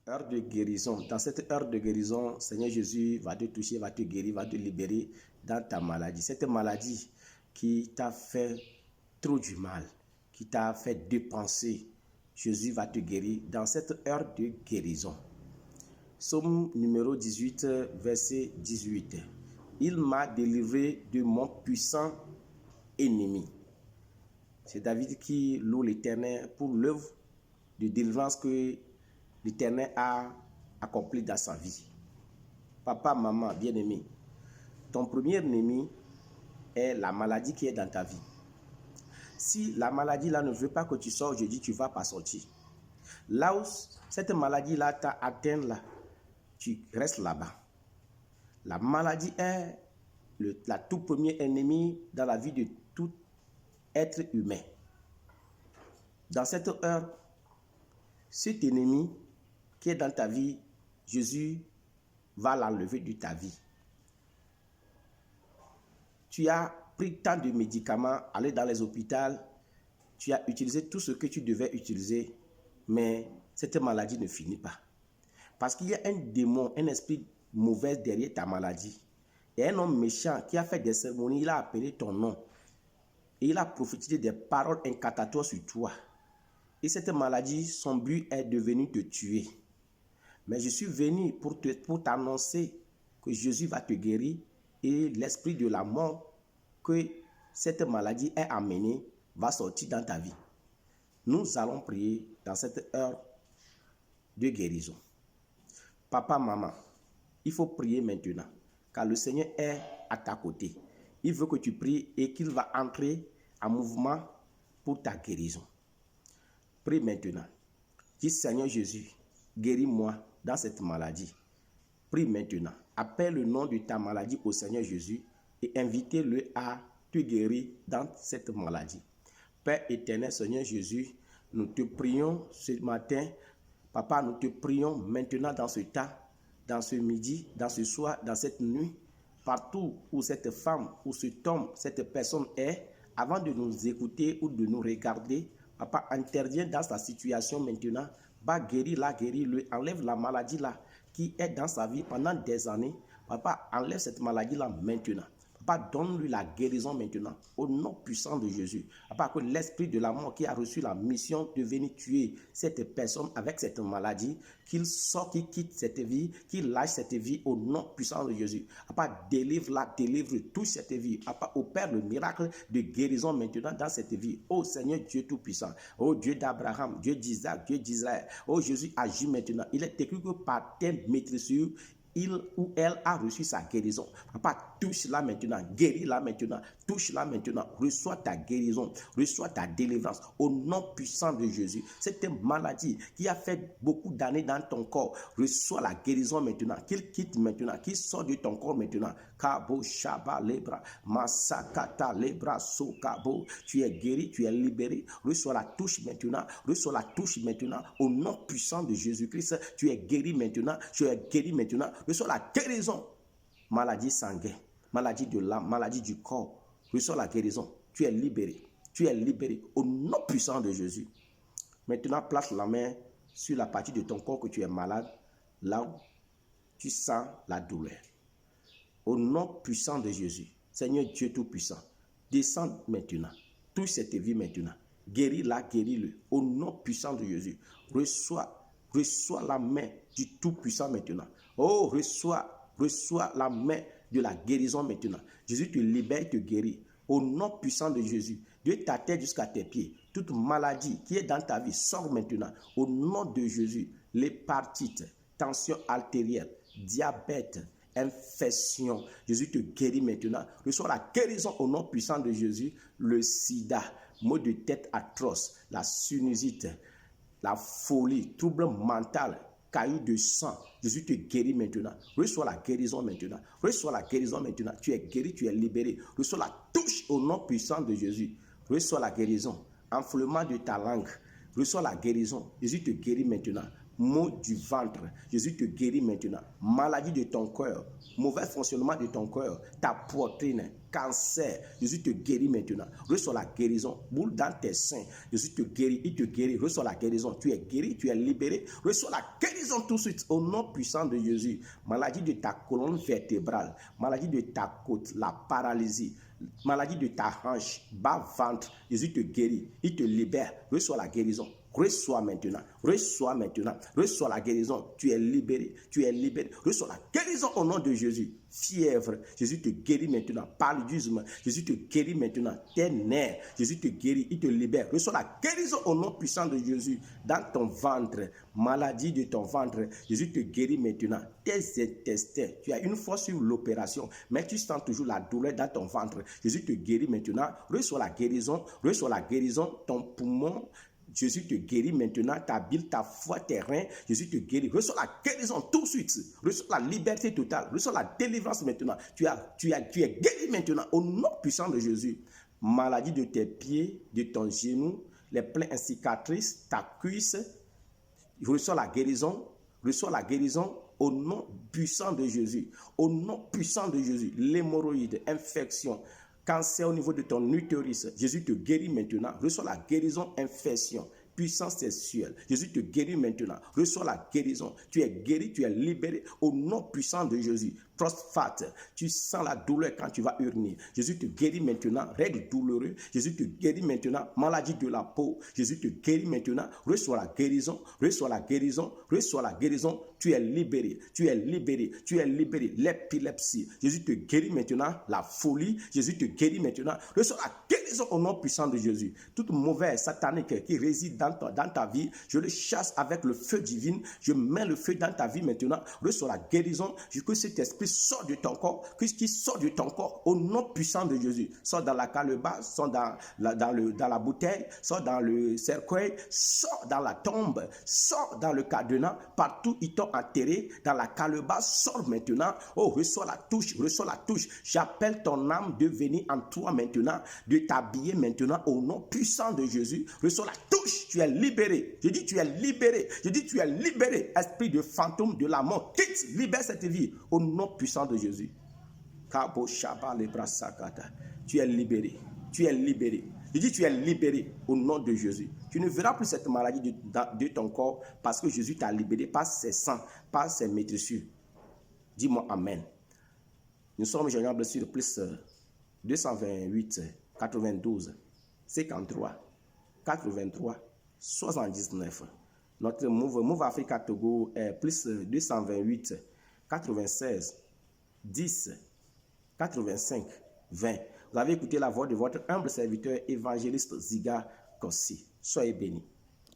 Heure de guérison. Dans cette heure de guérison, Seigneur Jésus va te toucher, va te guérir, va te libérer dans ta maladie. Cette maladie qui t'a fait trop du mal, qui t'a fait dépenser, Jésus va te guérir dans cette heure de guérison. Psaume numéro 18, verset 18. Il m'a délivré de mon puissant ennemi. C'est David qui loue l'Éternel pour l'œuvre de délivrance que l'Éternel a accomplie dans sa vie. Papa, maman, bien-aimé, ton premier ennemi est la maladie qui est dans ta vie. Si la maladie là ne veut pas que tu sors, je dis tu ne vas pas sortir. Là où cette maladie là t'a atteint là, tu restes là-bas. La maladie est la tout premier ennemi dans la vie de tout être humain. Dans cette heure, cet ennemi qui est dans ta vie, Jésus va l'enlever de ta vie. Tu as pris tant de médicaments, allé dans les hôpitaux, tu as utilisé tout ce que tu devais utiliser, mais cette maladie ne finit pas. Parce qu'il y a un démon, un esprit mauvais derrière ta maladie. Et un homme méchant qui a fait des cérémonies, il a appelé ton nom. Et il a prophétisé des paroles incantatoires sur toi. Et cette maladie, son but est devenu de te tuer. Mais je suis venu pour t'annoncer que Jésus va te guérir et l'esprit de la mort que cette maladie est amenée va sortir dans ta vie. Nous allons prier dans cette heure de guérison. Papa, maman, il faut prier maintenant, car le Seigneur est à ta côté. Il veut que tu pries et qu'il va entrer en mouvement pour ta guérison. Prie maintenant. Dis Seigneur Jésus, guéris-moi dans cette maladie. Prie maintenant. Appelle le nom de ta maladie au Seigneur Jésus et invitez-le à te guérir dans cette maladie. Père éternel, Seigneur Jésus, nous te prions ce matin. Papa, nous te prions maintenant dans ce temps, dans ce midi, dans ce soir, dans cette nuit, partout où cette femme, où cet homme, cette personne est, avant de nous écouter ou de nous regarder, Papa, intervient dans sa situation maintenant, va guérir-la, guéris-le, enlève la maladie là qui est dans sa vie pendant des années. Papa, enlève cette maladie là maintenant. Papa, donne-lui la guérison maintenant, au nom puissant de Jésus. Papa, que l'esprit de la mort qui a reçu la mission de venir tuer cette personne avec cette maladie, qu'il sort, qu'il quitte cette vie, qu'il lâche cette vie au nom puissant de Jésus. Papa, délivre-la, délivre, touche cette vie. Papa, opère le miracle de guérison maintenant dans cette vie. Oh Seigneur Dieu Tout-Puissant, oh Dieu d'Abraham, Dieu d'Isaac, Dieu d'Israël. Oh Jésus, agis maintenant. Il est écrit que par tes maîtresses, il ou elle a reçu sa guérison. Papa, touche-la maintenant, guéris-la maintenant, touche-la maintenant, reçois ta guérison, reçois ta délivrance au nom puissant de Jésus. Cette maladie qui a fait beaucoup d'années dans ton corps, reçois la guérison maintenant, qu'il quitte maintenant, qu'il sort de ton corps maintenant. Kabo Shaba Lebra, Masakata Lebra Sokabo, tu es guéri, tu es libéré, reçois la touche maintenant, reçois la touche maintenant, au nom puissant de Jésus-Christ, tu es guéri maintenant, tu es guéri maintenant, reçois la guérison. Maladie sanguine, maladie de l'âme, maladie du corps, reçois la guérison, tu es libéré au nom puissant de Jésus. Maintenant, place la main sur la partie de ton corps que tu es malade, là où tu sens la douleur. Au nom puissant de Jésus, Seigneur Dieu Tout-Puissant, descends maintenant, touche cette vie maintenant, guéris-la, guéris-le, au nom puissant de Jésus. Reçois la main du Tout-Puissant maintenant. Oh, reçois la main de la guérison maintenant. Jésus te libère, te guérit. Au nom puissant de Jésus, de ta tête jusqu'à tes pieds, toute maladie qui est dans ta vie sort maintenant. Au nom de Jésus, l'hépatite, tension artérielle, diabète, infection, Jésus te guérit maintenant. Reçois la guérison au nom puissant de Jésus. Le sida, maux de tête atroce, la sinusite, la folie, trouble mental, cailloux de sang, Jésus te guérit maintenant. Reçois la guérison maintenant. Reçois la guérison maintenant. Tu es guéri, tu es libéré. Reçois la touche au nom puissant de Jésus. Reçois la guérison. Enflement de ta langue. Reçois la guérison. Jésus te guérit maintenant. maux du ventre, Jésus te guérit maintenant. Maladie de ton cœur, mauvais fonctionnement de ton cœur, ta poitrine, cancer, Jésus te guérit maintenant. Reçois la guérison. Boule dans tes seins, Jésus te guérit, il te guérit. Reçois la guérison. Tu es guéri, tu es libéré. Reçois la guérison tout de suite au nom puissant de Jésus. Maladie de ta colonne vertébrale, maladie de ta côte, la paralysie, maladie de ta hanche, bas-ventre, Jésus te guérit, il te libère. Reçois la guérison. Reçois maintenant, reçois maintenant, reçois la guérison. Tu es libéré, tu es libéré. Reçois la guérison au nom de Jésus. Fièvre, Jésus te guérit maintenant. Paludisme, Jésus te guérit maintenant. Tes nerfs, Jésus te guérit, il te libère. Reçois la guérison au nom puissant de Jésus. Dans ton ventre, maladie de ton ventre, Jésus te guérit maintenant. Tes intestins, tu as une fois sur l'opération, mais tu sens toujours la douleur dans ton ventre. Jésus te guérit maintenant. Reçois la guérison, reçois la guérison. Ton poumon, Jésus te guérit maintenant, ta bile, ta foi, tes reins, Jésus te guérit. Reçois la guérison tout de suite. Reçois la liberté totale. Reçois la délivrance maintenant. Tu es guéri maintenant au nom puissant de Jésus. Maladie de tes pieds, de ton genou, les plaies en cicatrices, ta cuisse. Reçois la guérison. Reçois la guérison au nom puissant de Jésus. Au nom puissant de Jésus. L'hémorroïde, infection, cancer au niveau de ton utérus, Jésus te guérit maintenant. Reçois la guérison, infection, puissance sexuelle. Jésus te guérit maintenant. Reçois la guérison. Tu es guéri, tu es libéré au nom puissant de Jésus. Prostate, tu sens la douleur quand tu vas uriner. Jésus te guérit maintenant. Règles douloureuses, Jésus te guérit maintenant. Maladie de la peau, Jésus te guérit maintenant. Reçois la guérison, reçois la guérison, reçois la guérison. Tu es libéré, tu es libéré, tu es libéré. L'épilepsie, Jésus te guérit maintenant. La folie, Jésus te guérit maintenant. Reçois la guérison au nom puissant de Jésus. Toute mauvaise satanique qui réside dans ta vie, je le chasse avec le feu divin. Je mets le feu dans ta vie maintenant. Reçois la guérison. Que cet esprit sort de ton corps, qui sort de ton corps au nom puissant de Jésus. Sort dans la calebasse, sort dans la bouteille, sort dans le cercueil, sort dans la tombe, sort dans le cadenas, partout ils t'ont enterré, dans la calebasse, sort maintenant. Oh, reçois la touche, reçois la touche. J'appelle ton âme de venir en toi maintenant, de t'habiller maintenant au nom puissant de Jésus. Reçois la touche, tu es libéré. Je dis tu es libéré, je dis tu es libéré. Esprit de fantôme de la mort, quitte, libère cette vie au nom puissant de Jésus. Tu es libéré. Tu es libéré. Je dis tu es libéré au nom de Jésus. Tu ne verras plus cette maladie de ton corps parce que Jésus t'a libéré par ses sangs, par ses maîtresses. Dis-moi Amen. Nous sommes joignables sur plus 228 92 53 83 79. Notre Move Africa Togo est plus 228 96 10 85 20. Vous avez écouté la voix de votre humble serviteur évangéliste Ziga Kossi. Soyez bénis.